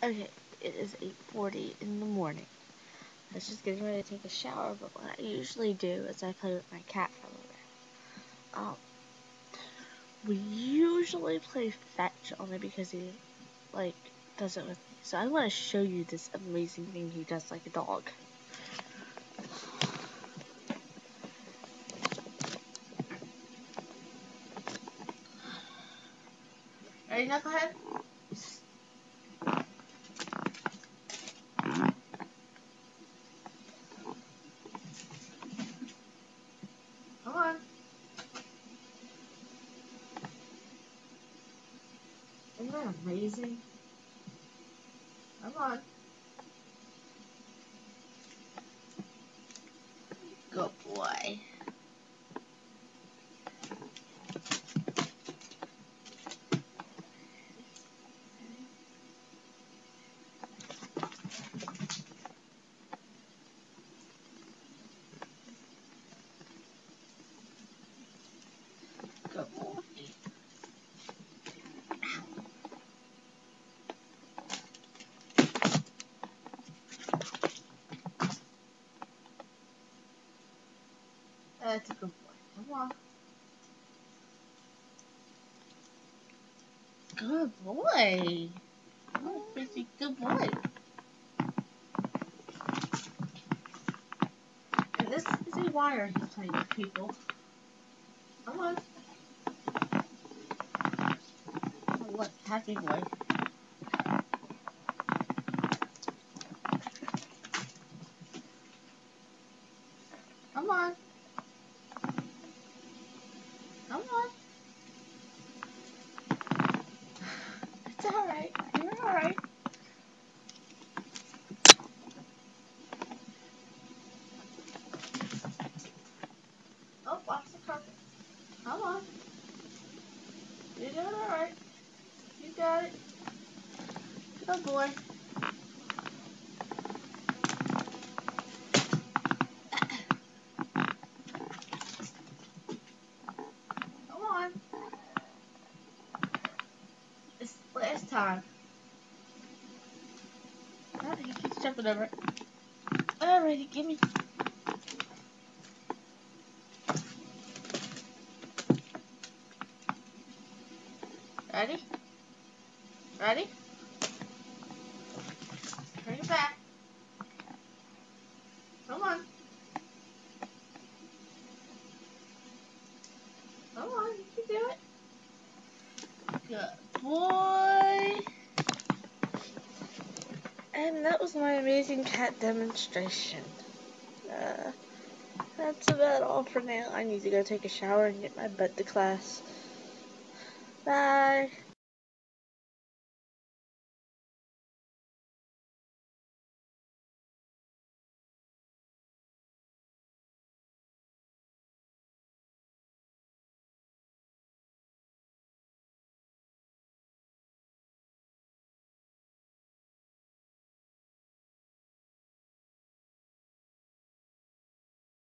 Okay, it is 8:40 in the morning. I was just getting ready to take a shower, but what I usually do is I play with my cat for a little bit. We usually play fetch only because he, does it with me. So I want to show you this amazing thing he does like a dog. Ready, Knucklehead? Come on. Isn't that amazing? Come on. Good boy. Good boy. That's a good boy. Come on. Good boy. Oh, pretty good boy. And this is a wire he's playing with people. Come on. Oh, what? Happy boy. Come on. Come on. It's alright. You're alright. Oh, watch the carpet. Come on. You're doing alright. You got it. Good boy. Come on. It's last time. Oh, he keeps jumping over it. Alrighty, gimme. Ready? Ready? Bring it back. Come on. Come on, you can do it. Good boy. And that was my amazing cat demonstration. That's about all for now. I need to go take a shower and get my butt to class. Bye.